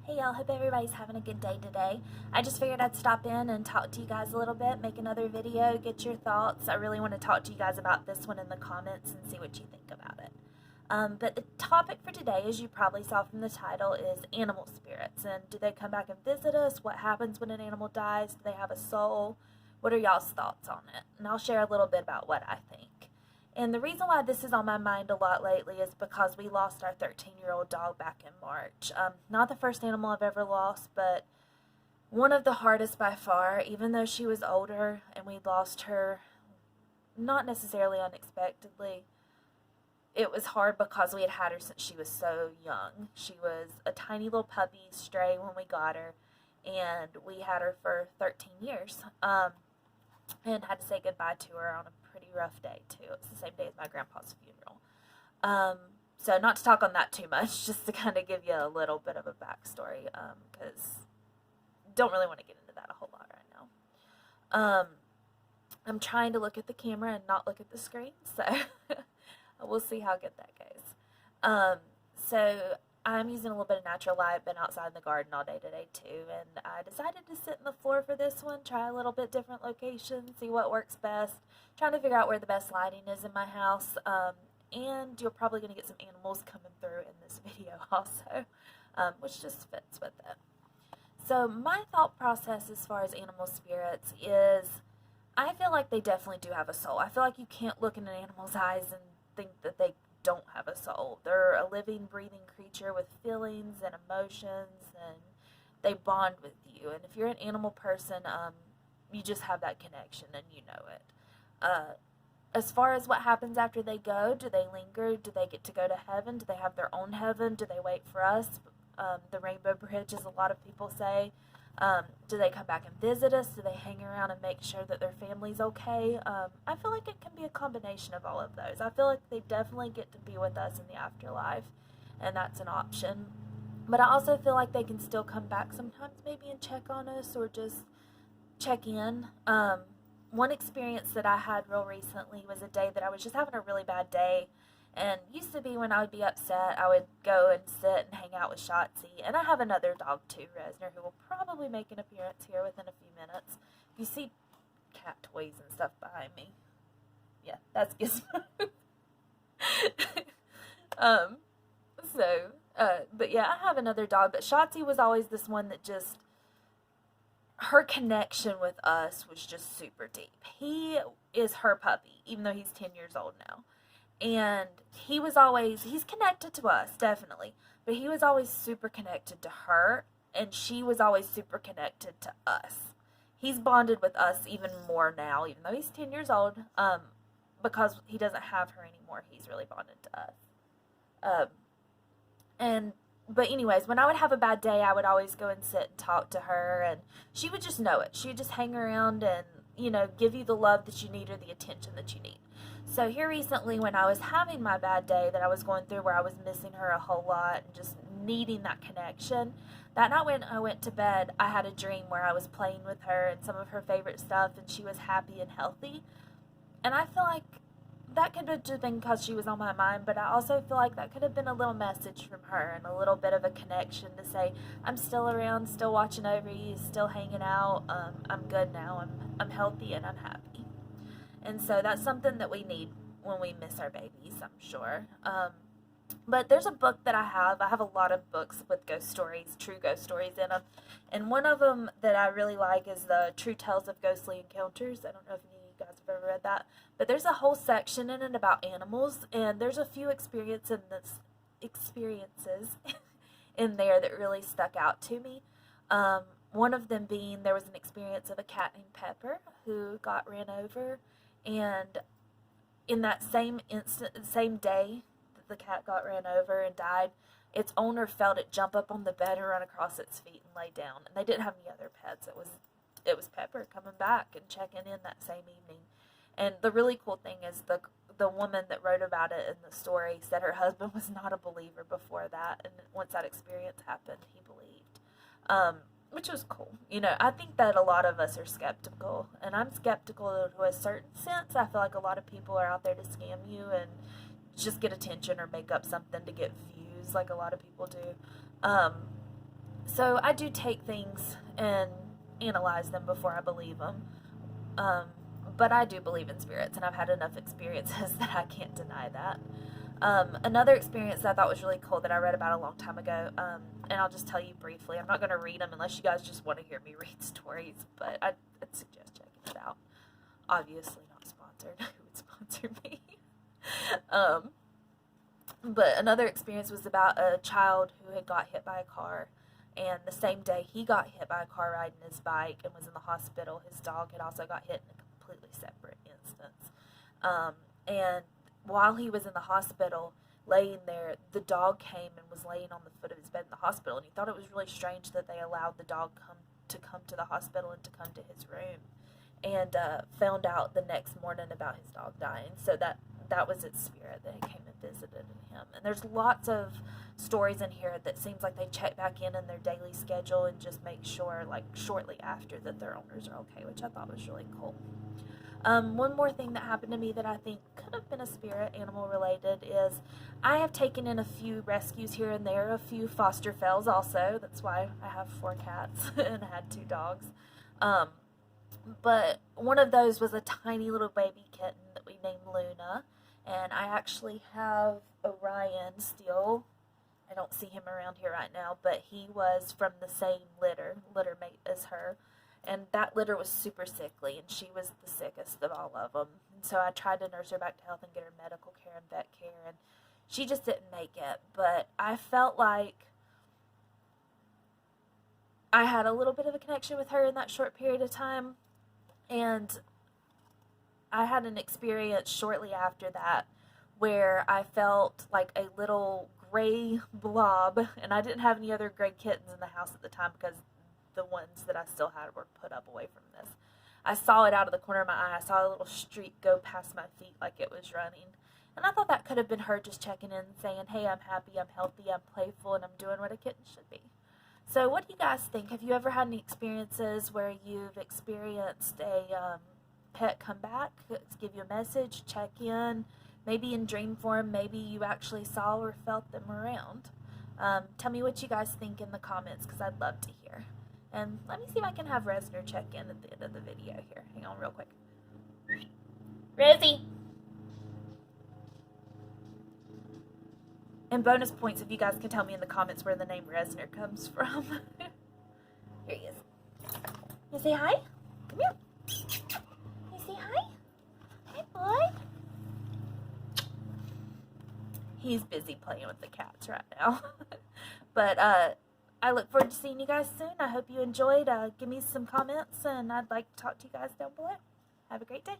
Hey y'all, hope everybody's having a good day today. I just figured I'd stop in and talk to you guys a little bit, make another video, get your thoughts. I really want to talk to you guys about this one in the comments and see what you think about it. But the topic for today, as you probably saw from the title, is animal spirits. And do they come back and visit us? What happens when an animal dies? Do they have a soul? What are y'all's thoughts on it? And I'll share a little bit about what I think. And the reason why this is on my mind a lot lately is because we lost our 13-year-old dog back in March. Not the first animal I've ever lost, but one of the hardest by far, even though she was older and we lost her not necessarily unexpectedly. It was hard because we had had her since she was so young. She was a tiny little puppy stray when we got her, and we had her for 13 years. And had to say goodbye to her on a pretty rough day too. It was the same day as my grandpa's funeral. So not to talk on that too much, just to kind of give you a little bit of a backstory, because don't really want to get into that a whole lot right now. I'm trying to look at the camera and not look at the screen, so we'll see how good that goes. So I'm using a little bit of natural light, been outside in the garden all day today too, and I decided to sit in the floor for this one, try a little bit different location, see what works best, trying to figure out where the best lighting is in my house, and you're probably going to get some animals coming through in this video also, which just fits with it. So my thought process as far as animal spirits is, I feel like they definitely do have a soul. I feel like you can't look in an animal's eyes and think that they don't have a soul. They're a living, breathing creature with feelings and emotions, and they bond with you. And if you're an animal person, you just have that connection and you know it. As far as what happens after they go, do they linger? Do they get to go to heaven? Do they have their own heaven? Do they wait for us? The Rainbow Bridge, as a lot of people say. Do they come back and visit us? Do they hang around and make sure that their family's okay? I feel like it can be a combination of all of those. I feel like they definitely get to be with us in the afterlife, and that's an option. But I also feel like they can still come back sometimes maybe and check on us or just check in. One experience that I had real recently was a day that I was just having a really bad day. And used to be when I would be upset, I would go and sit and hang out with Schatzie. And I have another dog too, Resner, who will probably make an appearance here within a few minutes. If you see cat toys and stuff behind me, yeah, that's Gizmo. But yeah, I have another dog. But Schatzie was always this one that just, her connection with us was just super deep. He is her puppy, even though he's 10 years old now. And he's connected to us, definitely, but he was always super connected to her, and she was always super connected to us. He's bonded with us even more now, even though he's 10 years old, because he doesn't have her anymore. He's really bonded to us. But anyways, when I would have a bad day, I would always go and sit and talk to her, and she would just know it. She would just hang around and, give you the love that you need or the attention that you need. So here recently, when I was having my bad day that I was going through, where I was missing her a whole lot and just needing that connection, that night when I went to bed, I had a dream where I was playing with her and some of her favorite stuff, and she was happy and healthy. And I feel like that could have just been because she was on my mind, but I also feel like that could have been a little message from her and a little bit of a connection to say, I'm still around, still watching over you, still hanging out, I'm good now, I'm healthy and I'm happy. And so that's something that we need when we miss our babies, I'm sure. But there's a book that I have a lot of books with ghost stories, true ghost stories in them. And one of them that I really like is the True Tales of Ghostly Encounters. I don't know if any of you guys have ever read that. But there's a whole section in it about animals, and there's a few experiences in there that really stuck out to me. One of them being, there was an experience of a cat named Pepper who got ran over. And in that same day that the cat got ran over and died, its owner felt it jump up on the bed and run across its feet and lay down. And they didn't have any other pets. It was Pepper coming back and checking in that same evening. And the really cool thing is the woman that wrote about it in the story said her husband was not a believer before that, and once that experience happened, he believed. Which was cool. I think that a lot of us are skeptical, and I'm skeptical to a certain sense. I feel like a lot of people are out there to scam you and just get attention or make up something to get views, like a lot of people do. So I do take things and analyze them before I believe them. But I do believe in spirits, and I've had enough experiences that I can't deny that. Another experience that I thought was really cool that I read about a long time ago, and I'll just tell you briefly. I'm not going to read them unless you guys just want to hear me read stories, but I'd suggest checking it out. Obviously not sponsored. Who would sponsor me? But another experience was about a child who had got hit by a car, and the same day he got hit by a car riding his bike and was in the hospital, his dog had also got hit in a completely separate instance. And while he was in the hospital, laying there, the dog came and was laying on the foot of his bed in the hospital, and he thought it was really strange that they allowed the dog to come to the hospital and to come to his room, and found out the next morning about his dog dying. So that was its spirit that came and visited him. And there's lots of stories in here that seems like they check back in their daily schedule and just make sure, like, shortly after, that their owners are okay, which I thought was really cool. One more thing that happened to me that I think could have been a spirit animal related is I have taken in a few rescues here and there, a few foster fells also. That's why I have 4 cats and I had 2 dogs. But one of those was a tiny little baby kitten that we named Luna. And I actually have Orion still. I don't see him around here right now, but he was from the same litter mate as her. And that litter was super sickly, and she was the sickest of all of them. And so I tried to nurse her back to health and get her medical care and vet care, and she just didn't make it. But I felt like I had a little bit of a connection with her in that short period of time. And I had an experience shortly after that where I felt like a little gray blob, and I didn't have any other gray kittens in the house at the time because the ones that I still had were put up away from this. I saw it out of the corner of my eye. I saw a little streak go past my feet like it was running. And I thought that could have been her just checking in and saying, hey, I'm happy, I'm healthy, I'm playful, and I'm doing what a kitten should be. So what do you guys think? Have you ever had any experiences where you've experienced a pet come back, give you a message, check in, maybe in dream form, maybe you actually saw or felt them around? Tell me what you guys think in the comments, because I'd love to hear. And let me see if I can have Resner check in at the end of the video here. Hang on real quick. Rosie! And bonus points if you guys can tell me in the comments where the name Resner comes from. Here he is. You say hi? Come here. You say hi? Hi, boy. He's busy playing with the cats right now. But I look forward to seeing you guys soon. I hope you enjoyed. Give me some comments, and I'd like to talk to you guys down below. Have a great day.